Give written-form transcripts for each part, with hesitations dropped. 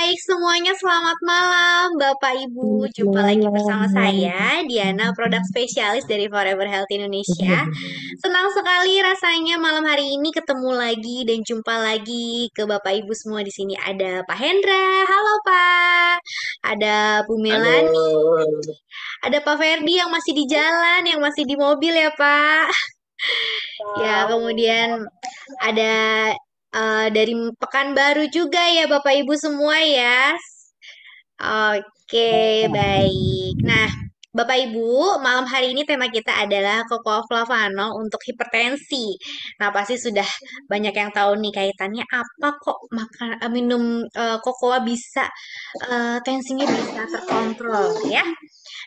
baik semuanya, selamat malam Bapak Ibu. Jumpa lagi bersama Malam. saya, Diana, produk spesialis dari Forever Health Indonesia. Senang sekali rasanya malam hari ini ketemu lagi dan jumpa lagi ke Bapak Ibu semua di sini. Ada Pak Hendra, halo Pak. Ada Bu Melani, Halo. ada Pak Ferdi yang masih di jalan, yang masih di mobil ya Pak. Ya, kemudian ada dari Pekanbaru juga ya Bapak Ibu semua ya. Oke, baik. Nah, Bapak Ibu, malam hari ini tema kita adalah Cocoa Flavano untuk hipertensi. Nah, pasti sudah banyak yang tahu nih kaitannya apa kok makan minum cocoa bisa tensinya bisa terkontrol ya.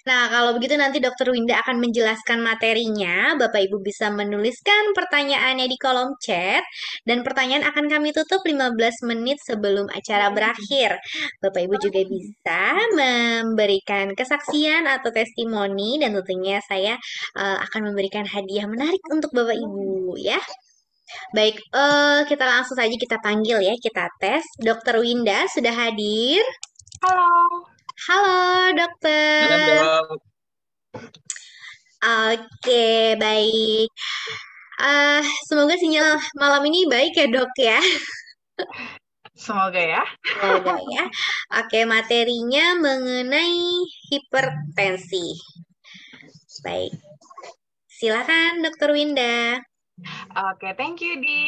Nah, kalau begitu nanti Dokter Winda akan menjelaskan materinya. Bapak Ibu bisa menuliskan pertanyaannya di kolom chat dan pertanyaan akan kami tutup 15 menit sebelum acara berakhir. Bapak Ibu juga bisa memberikan kesaksian atau testimoni dan tentunya saya akan memberikan hadiah menarik untuk Bapak Ibu ya. Baik, kita langsung saja kita panggil ya, kita tes. Dokter Winda sudah hadir. Halo. Halo, Halo, dokter. dok. Oke, baik. Ah, semoga sinyal malam ini baik ya, Dok ya. Semoga ya. Semoga ya. Oke, materinya mengenai hipertensi. Baik, silakan Dokter Winda. Oke, thank you, Di.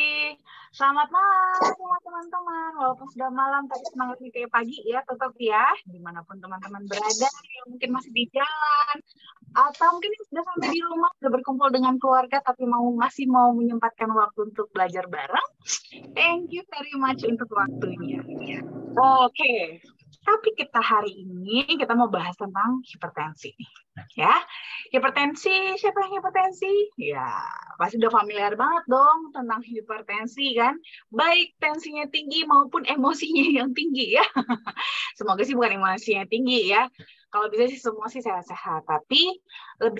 Selamat malam semua teman-teman. Walaupun sudah malam, tapi semangatnya kayak pagi ya, tetap ya. Dimanapun teman-teman berada, yang mungkin masih di jalan, atau mungkin yang sudah sampai di rumah, sudah berkumpul dengan keluarga, tapi masih mau menyempatkan waktu untuk belajar bareng. Thank you very much untuk waktunya. Oke, tapi kita hari ini kita mau bahas tentang hipertensi. Ya, hipertensi, siapa yang hipertensi? Ya, pasti udah familiar banget dong tentang hipertensi kan. Baik tensinya tinggi maupun emosinya yang tinggi ya. Semoga sih bukan emosinya tinggi ya. Kalau bisa sih semua sih sehat-sehat. Tapi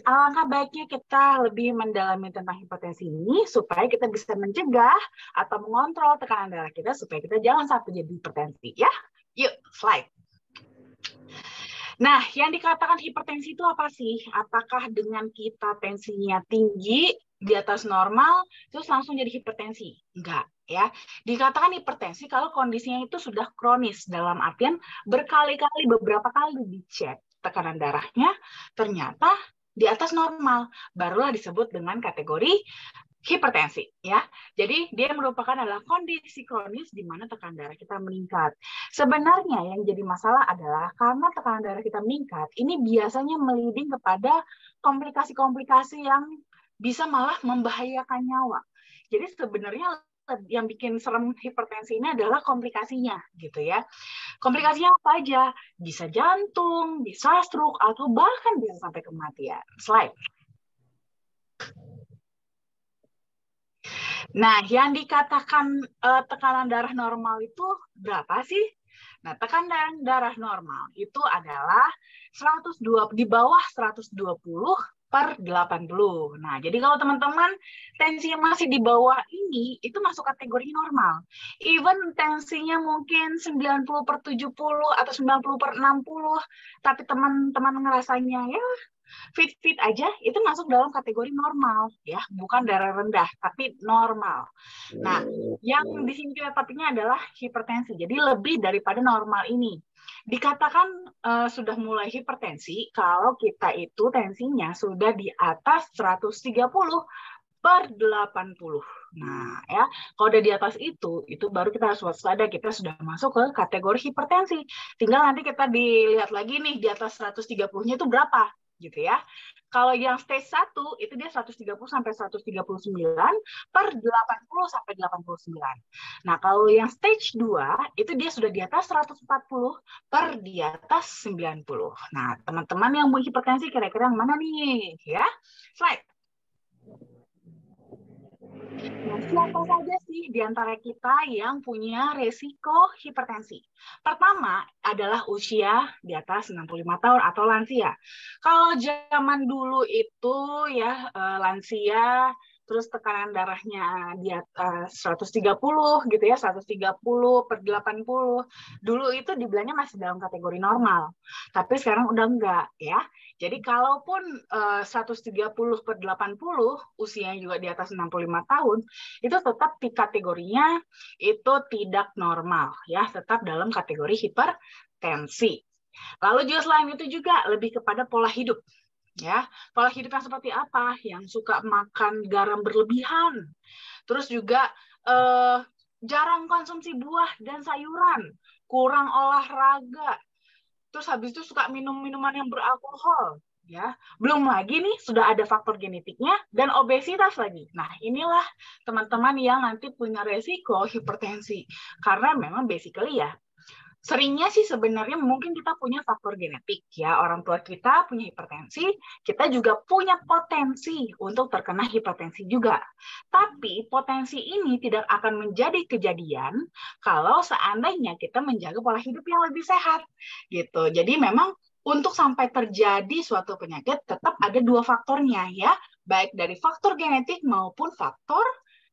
alangkah baiknya kita lebih mendalami tentang hipertensi ini supaya kita bisa mencegah atau mengontrol tekanan darah kita supaya kita jangan sampai jadi hipertensi ya. Yuk, slide. Nah, yang dikatakan hipertensi itu apa sih? Apakah dengan kita tensinya tinggi di atas normal, terus langsung jadi hipertensi? Enggak, ya. Dikatakan hipertensi kalau kondisinya itu sudah kronis, dalam artian berkali-kali, beberapa kali dicek tekanan darahnya, ternyata di atas normal. Barulah disebut dengan kategori hipertensi ya. Jadi dia merupakan adalah kondisi kronis di mana tekanan darah kita meningkat. Sebenarnya yang jadi masalah adalah karena tekanan darah kita meningkat, ini biasanya meliding kepada komplikasi-komplikasi yang bisa malah membahayakan nyawa. Jadi sebenarnya yang bikin serem hipertensi ini adalah komplikasinya gitu ya. Komplikasinya apa aja? Bisa jantung, bisa stroke, atau bahkan bisa sampai kematian. Slide. Nah, yang dikatakan tekanan darah normal itu berapa sih? Nah, tekanan darah normal itu adalah 120 di bawah 120 per 80. Nah, jadi kalau teman-teman tensinya masih di bawah ini, itu masuk kategori normal. Even tensinya mungkin 90 per 70 atau 90 per 60, tapi teman-teman ngerasanya ya fit-fit aja, itu masuk dalam kategori normal ya, bukan darah rendah tapi normal. Nah, yang di sini kita topiknya adalah hipertensi, jadi lebih daripada normal ini. Dikatakan sudah mulai hipertensi kalau kita itu tensinya sudah di atas 130 per 80. Nah, ya, kalau udah di atas itu baru kita harus waspada, kita sudah masuk ke kategori hipertensi. Tinggal nanti kita dilihat lagi nih di atas 130-nya itu berapa gitu ya. Kalau yang stage 1 itu dia 130 sampai 139 per 80 sampai 89. Nah, kalau yang stage 2 itu dia sudah di atas 140 per di atas 90. Nah, teman-teman yang mau hipertensi kira-kira yang mana nih ya? Slide. Nah, siapa saja sih di antara kita yang punya resiko hipertensi? Pertama adalah usia di atas 65 tahun atau lansia. Kalau zaman dulu itu ya lansia terus tekanan darahnya di atas 130 gitu ya, 130/80. Dulu itu dibilangnya masih dalam kategori normal, tapi sekarang udah enggak ya. Jadi kalaupun 130/80, usianya juga di atas 65 tahun, itu tetap di kategorinya itu tidak normal ya, tetap dalam kategori hipertensi. Lalu juga selain itu juga lebih kepada pola hidup. Ya, pola hidup yang seperti apa? Yang suka makan garam berlebihan, terus juga jarang konsumsi buah dan sayuran, kurang olahraga, terus habis itu suka minum minuman yang beralkohol, ya. Belum lagi nih sudah ada faktor genetiknya dan obesitas lagi. Nah, inilah teman-teman yang nanti punya resiko hipertensi karena memang basically ya seringnya sih sebenarnya mungkin kita punya faktor genetik ya, orang tua kita punya hipertensi, kita juga punya potensi untuk terkena hipertensi juga. Tapi potensi ini tidak akan menjadi kejadian kalau seandainya kita menjaga pola hidup yang lebih sehat gitu. Jadi memang untuk sampai terjadi suatu penyakit tetap ada dua faktornya ya, baik dari faktor genetik maupun faktor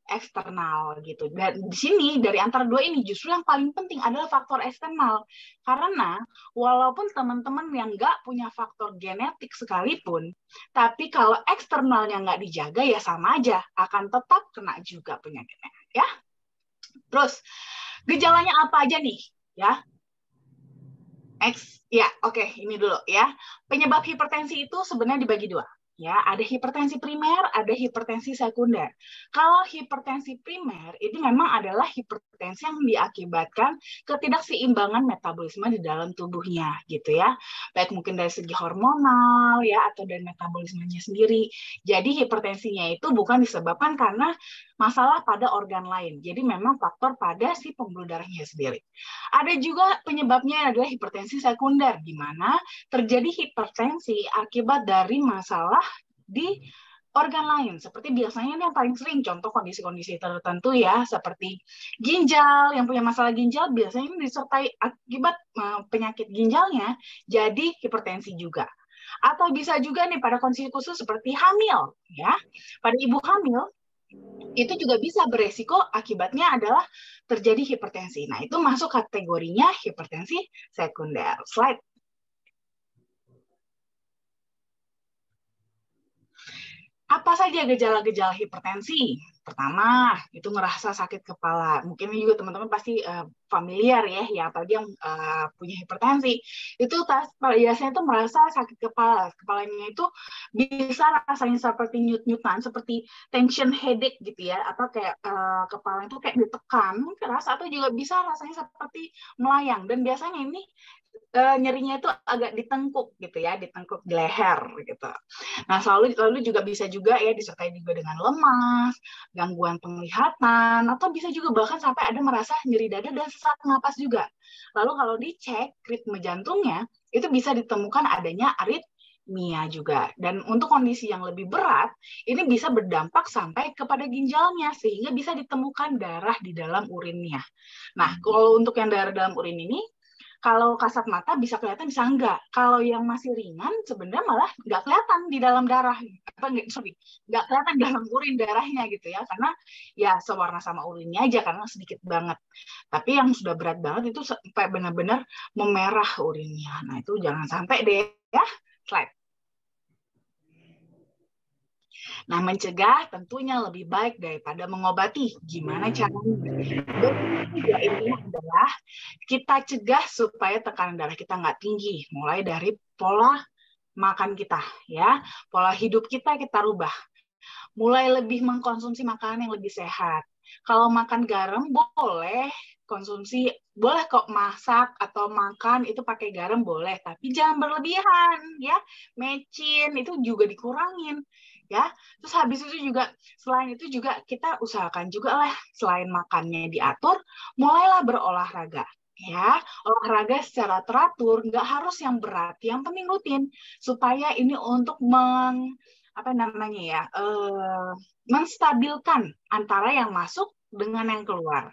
eksternal gitu. Dan di sini dari antara dua ini justru yang paling penting adalah faktor eksternal. Karena walaupun teman-teman yang nggak punya faktor genetik sekalipun, tapi kalau eksternalnya nggak dijaga ya sama aja, akan tetap kena juga penyakitnya. Ya. Terus gejalanya apa aja nih? Ya. Ini dulu ya. Penyebab hipertensi itu sebenarnya dibagi dua. Ya, ada hipertensi primer, ada hipertensi sekunder. Kalau hipertensi primer itu memang adalah hipertensi yang diakibatkan ketidakseimbangan metabolisme di dalam tubuhnya, gitu ya. Baik mungkin dari segi hormonal ya atau dari metabolismenya sendiri. Jadi hipertensinya itu bukan disebabkan karena masalah pada organ lain. Jadi memang faktor pada si pembuluh darahnya sendiri. Ada juga penyebabnya adalah hipertensi sekunder, di mana terjadi hipertensi akibat dari masalah di organ lain. Seperti biasanya ini yang paling sering, contoh kondisi-kondisi tertentu ya, seperti ginjal, yang punya masalah ginjal biasanya ini disertai akibat penyakit ginjalnya, jadi hipertensi juga. Atau bisa juga nih pada kondisi khusus seperti hamil, ya. Pada ibu hamil, itu juga bisa beresiko akibatnya adalah terjadi hipertensi. Nah, itu masuk kategorinya hipertensi sekunder. Slide. Apa saja gejala-gejala hipertensi? Pertama, itu ngerasa sakit kepala. Mungkin juga teman-teman pasti familiar ya apalagi yang punya hipertensi. Itu biasanya tuh merasa sakit kepala. Kepalanya itu bisa rasanya seperti nyut-nyutan, seperti tension headache gitu ya, atau kayak kepala itu kayak ditekan, keras, atau juga bisa rasanya seperti melayang. Dan biasanya ini nyerinya itu agak ditengkuk gitu ya, ditengkuk di leher gitu. Nah, lalu juga bisa juga ya disertai juga dengan lemas, gangguan penglihatan, atau bisa juga bahkan sampai ada merasa nyeri dada dan sesak napas juga. Lalu kalau dicek ritme jantungnya, itu bisa ditemukan adanya aritmia juga. Dan untuk kondisi yang lebih berat, ini bisa berdampak sampai kepada ginjalnya, sehingga bisa ditemukan darah di dalam urinnya. Nah, kalau untuk yang darah dalam urin ini, kalau kasat mata bisa kelihatan, bisa enggak. Kalau yang masih ringan, sebenarnya malah nggak kelihatan di dalam darah. Nggak kelihatan di dalam urin darahnya gitu ya. Karena ya sewarna sama urinnya aja, karena sedikit banget. Tapi yang sudah berat banget itu sampai benar-benar memerah urinnya. Nah, itu jangan sampai deh ya. Slide. Nah, mencegah tentunya lebih baik daripada mengobati. Gimana caranya? Ya, intinya adalah kita cegah supaya tekanan darah kita nggak tinggi. Mulai dari pola makan kita, ya, pola hidup kita rubah. Mulai lebih mengkonsumsi makanan yang lebih sehat. Kalau makan garam boleh konsumsi, boleh kok masak atau makan itu pakai garam boleh, tapi jangan berlebihan, ya. Mecin itu juga dikurangin. Ya, terus habis itu juga selain itu juga kita usahakan juga lah selain makannya diatur, mulailah berolahraga ya, olahraga secara teratur, nggak harus yang berat, yang penting rutin supaya ini untuk menstabilkan antara yang masuk dengan yang keluar.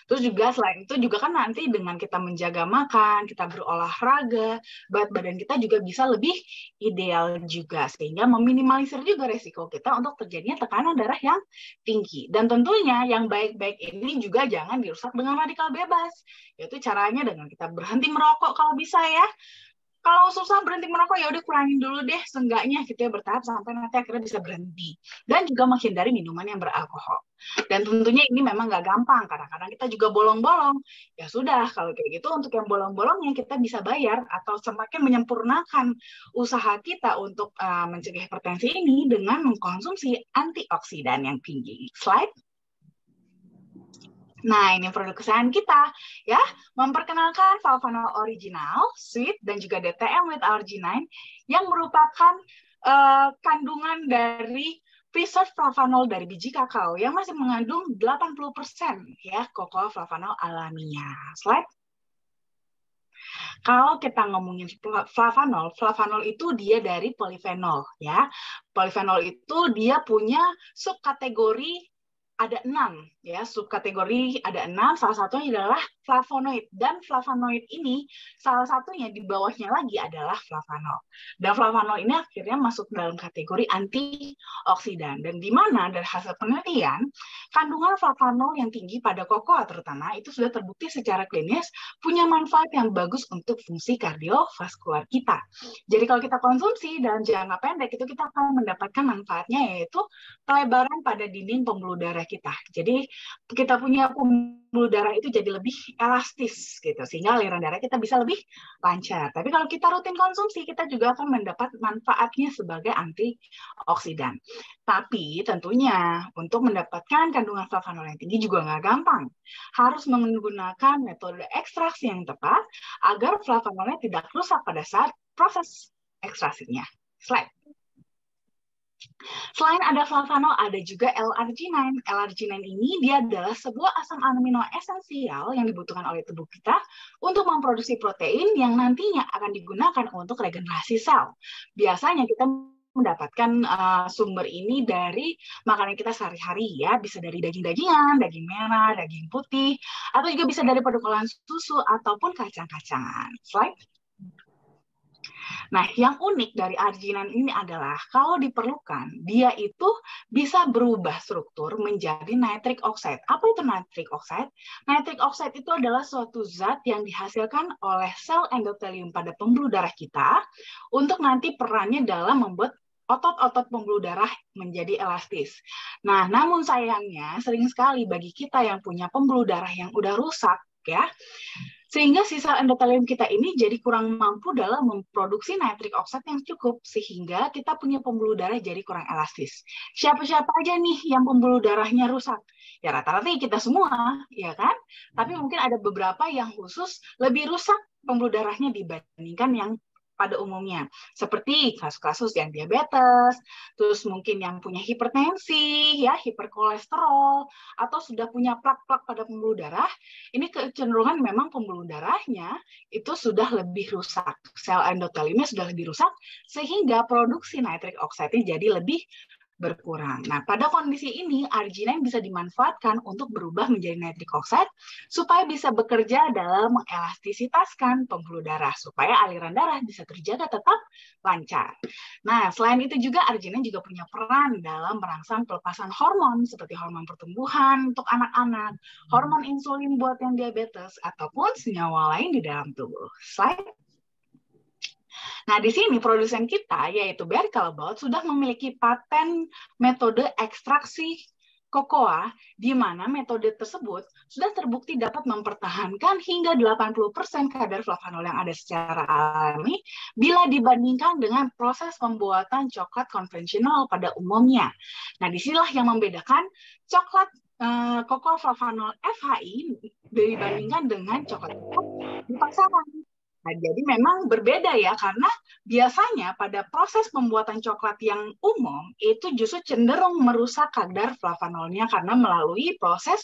Terus juga selain itu juga kan nanti dengan kita menjaga makan, kita berolahraga, berat badan kita juga bisa lebih ideal juga, sehingga meminimalisir juga resiko kita untuk terjadinya tekanan darah yang tinggi. Dan tentunya yang baik-baik ini juga jangan dirusak dengan radikal bebas, yaitu caranya dengan kita berhenti merokok kalau bisa ya. Kalau susah berhenti merokok, ya udah kurangin dulu deh, seenggaknya gitu ya, bertahap sampai nanti akhirnya bisa berhenti. Dan juga menghindari minuman yang beralkohol. Dan tentunya ini memang nggak gampang, kadang-kadang kita juga bolong-bolong. Ya sudah, kalau kayak gitu untuk yang bolong-bolongnya kita bisa bayar atau semakin menyempurnakan usaha kita untuk mencegah hipertensi ini dengan mengkonsumsi antioksidan yang tinggi. Slide. Nah, ini produk kesayangan kita, ya. Memperkenalkan Flavanol Original, Sweet, dan juga DTM with Arginine, yang merupakan kandungan dari preserved flavanol dari biji kakao, yang masih mengandung 80% ya, cocoa flavanol alaminya. Slide. Kalau kita ngomongin flavanol itu dia dari polifenol, ya. Polifenol itu dia punya subkategori ada 6 ya, subkategori ada 6, salah satunya adalah flavonoid, dan flavonoid ini salah satunya di bawahnya lagi adalah flavanol. Dan flavanol ini akhirnya masuk dalam kategori antioksidan, dan di mana dari hasil penelitian kandungan flavanol yang tinggi pada kokoa terutama itu sudah terbukti secara klinis punya manfaat yang bagus untuk fungsi kardiovaskular kita. Jadi kalau kita konsumsi dalam jangka pendek itu kita akan mendapatkan manfaatnya, yaitu pelebaran pada dinding pembuluh darah kita. Jadi kita punya pembuluh darah itu jadi lebih elastis gitu, sehingga aliran darah kita bisa lebih lancar. Tapi kalau kita rutin konsumsi, kita juga akan mendapat manfaatnya sebagai antioksidan. Tapi tentunya untuk mendapatkan kandungan flavanol yang tinggi juga nggak gampang. Harus menggunakan metode ekstraksi yang tepat agar flavanolnya tidak rusak pada saat proses ekstraksinya. Slide. Selain ada flavanol, ada juga L-arginine. L-arginine ini dia adalah sebuah asam amino esensial yang dibutuhkan oleh tubuh kita untuk memproduksi protein yang nantinya akan digunakan untuk regenerasi sel. Biasanya kita mendapatkan sumber ini dari makanan kita sehari-hari ya, bisa dari daging-dagingan, daging merah, daging putih, atau juga bisa dari produk olahan susu ataupun kacang-kacangan. Slide. Nah, yang unik dari arginan ini adalah kalau diperlukan, dia itu bisa berubah struktur menjadi nitric oxide. Apa itu nitric oxide? Nitric oxide itu adalah suatu zat yang dihasilkan oleh sel endotelium pada pembuluh darah kita untuk nanti perannya dalam membuat otot-otot pembuluh darah menjadi elastis. Nah, namun sayangnya sering sekali bagi kita yang punya pembuluh darah yang udah rusak, ya, sehingga sisa endotelium kita ini jadi kurang mampu dalam memproduksi nitric oxide yang cukup, sehingga kita punya pembuluh darah jadi kurang elastis. Siapa-siapa aja nih yang pembuluh darahnya rusak? Ya rata-rata kita semua, ya kan? Tapi mungkin ada beberapa yang khusus lebih rusak pembuluh darahnya dibandingkan yang pada umumnya, seperti kasus-kasus yang diabetes, terus mungkin yang punya hipertensi, ya, hiperkolesterol, atau sudah punya plak-plak pada pembuluh darah. Ini kecenderungan memang pembuluh darahnya itu sudah lebih rusak, sel endoteliumnya sudah lebih rusak, sehingga produksi nitric oxide jadi lebih berkurang. Nah, pada kondisi ini, arginine bisa dimanfaatkan untuk berubah menjadi nitric oxide supaya bisa bekerja dalam mengelastisitaskan pembuluh darah, supaya aliran darah bisa terjaga tetap lancar. Nah, selain itu juga arginine juga punya peran dalam merangsang pelepasan hormon, seperti hormon pertumbuhan untuk anak-anak, hormon insulin buat yang diabetes, ataupun senyawa lain di dalam tubuh. Slide. Nah, di sini produsen kita, yaitu Barry Callebaut, sudah memiliki paten metode ekstraksi kokoa, di mana metode tersebut sudah terbukti dapat mempertahankan hingga 80% kadar flavanol yang ada secara alami bila dibandingkan dengan proses pembuatan coklat konvensional pada umumnya. Nah, disinilah yang membedakan coklat kokoa flavanol FHI dibandingkan dengan coklat di pasaran. Nah, jadi memang berbeda ya, karena biasanya pada proses pembuatan coklat yang umum itu justru cenderung merusak kadar flavanolnya karena melalui proses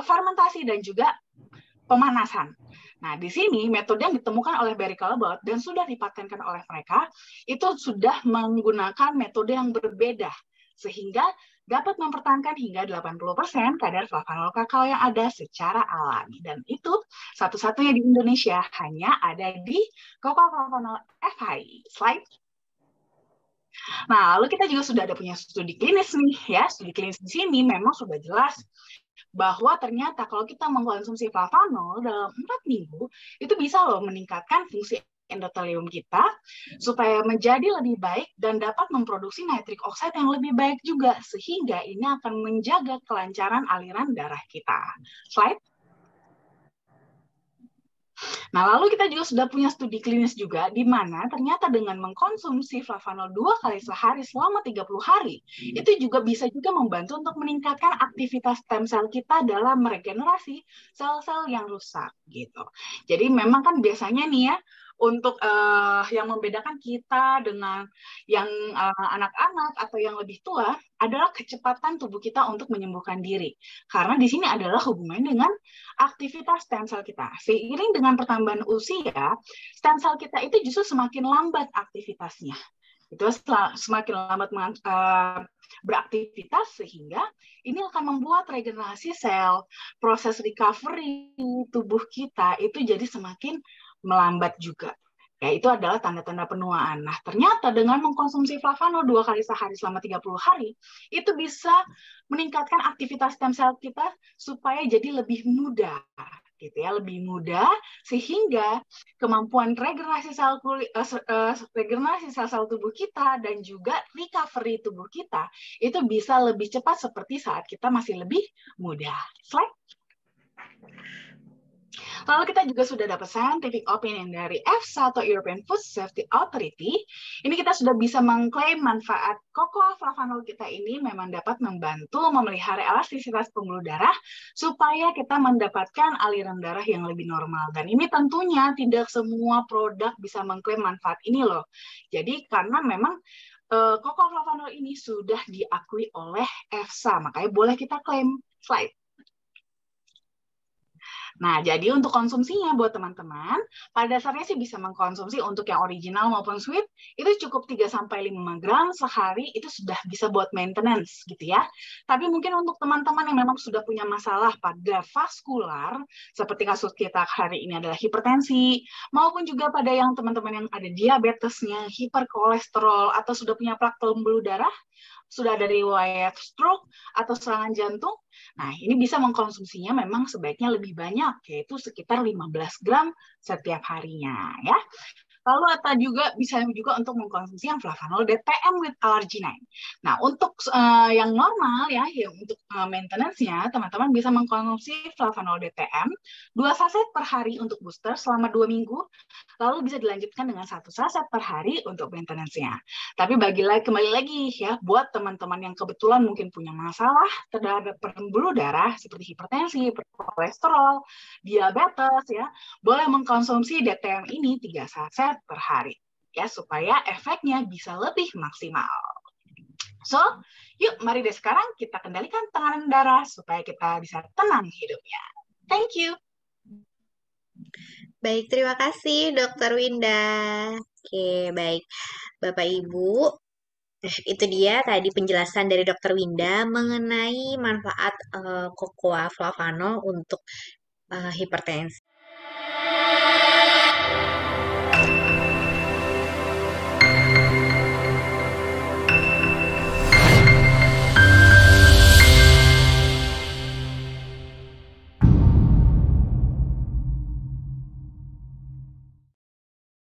fermentasi dan juga pemanasan. Nah, di sini metode yang ditemukan oleh Barry Callebaut dan sudah dipatenkan oleh mereka itu sudah menggunakan metode yang berbeda, sehingga dapat mempertahankan hingga 80% kadar flavanol kakao yang ada secara alami. Dan itu satu-satunya di Indonesia, hanya ada di Cocoa Flavanol FHI. Slide. Nah, lalu kita juga sudah ada punya studi klinis nih ya. Studi klinis di sini memang sudah jelas bahwa ternyata kalau kita mengkonsumsi flavanol dalam 4 minggu, itu bisa loh meningkatkan fungsi endotelium kita supaya menjadi lebih baik dan dapat memproduksi nitric oxide yang lebih baik juga, sehingga ini akan menjaga kelancaran aliran darah kita. Slide. Nah, lalu kita juga sudah punya studi klinis juga, di mana ternyata dengan mengkonsumsi flavanol 2 kali sehari selama 30 hari, itu juga bisa juga membantu untuk meningkatkan aktivitas stem cell kita dalam meregenerasi sel-sel yang rusak, gitu. Jadi memang kan biasanya nih ya, untuk yang membedakan kita dengan yang anak-anak atau yang lebih tua adalah kecepatan tubuh kita untuk menyembuhkan diri. Karena di sini adalah hubungannya dengan aktivitas stem cell kita. Seiring dengan pertambahan usia, stem cell kita itu justru semakin lambat aktivitasnya. Itu semakin lambat beraktivitas, sehingga ini akan membuat regenerasi sel, proses recovery tubuh kita itu jadi semakin melambat juga. Ya, itu adalah tanda-tanda penuaan. Nah, ternyata dengan mengkonsumsi flavanol 2 kali sehari selama 30 hari, itu bisa meningkatkan aktivitas stem cell kita supaya jadi lebih mudah, gitu ya, lebih mudah, sehingga kemampuan regenerasi sel-sel tubuh kita dan juga recovery tubuh kita itu bisa lebih cepat seperti saat kita masih lebih muda. Slide. Lalu kita juga sudah dapat scientific opinion dari EFSA atau European Food Safety Authority. Ini kita sudah bisa mengklaim manfaat cocoa flavanol kita ini memang dapat membantu memelihara elastisitas pembuluh darah supaya kita mendapatkan aliran darah yang lebih normal. Dan ini tentunya tidak semua produk bisa mengklaim manfaat ini loh. Jadi karena memang cocoa flavanol ini sudah diakui oleh EFSA, makanya boleh kita klaim. Slide. Nah, jadi untuk konsumsinya buat teman-teman, pada dasarnya sih bisa mengkonsumsi untuk yang original maupun sweet, itu cukup 3-5 gram sehari, itu sudah bisa buat maintenance gitu ya. Tapi mungkin untuk teman-teman yang memang sudah punya masalah pada vaskular, seperti kasus kita hari ini adalah hipertensi, maupun juga pada yang teman-teman yang ada diabetesnya, hiperkolesterol, atau sudah punya plak pembuluh darah, sudah ada riwayat stroke atau serangan jantung, nah ini bisa mengkonsumsinya memang sebaiknya lebih banyak, yaitu sekitar 15 gram setiap harinya ya. Lalu atau juga bisa juga untuk mengkonsumsi yang flavanol DTM with arginine. Nah, untuk yang normal ya, yang untuk maintenance-nya, teman-teman bisa mengkonsumsi flavanol DTM 2 saset per hari untuk booster selama 2 minggu, lalu bisa dilanjutkan dengan 1 saset per hari untuk maintenance-nya. Tapi kembali lagi ya, buat teman-teman yang kebetulan mungkin punya masalah terhadap pembuluh darah seperti hipertensi, kolesterol, diabetes ya, boleh mengkonsumsi DTM ini 3 saset per hari ya, supaya efeknya bisa lebih maksimal. So, yuk mari deh sekarang kita kendalikan tekanan darah supaya kita bisa tenang hidupnya. Thank you. Baik, terima kasih Dokter Winda. Oke, baik. Bapak Ibu, itu dia tadi penjelasan dari Dokter Winda mengenai manfaat cocoa flavanol untuk hipertensi.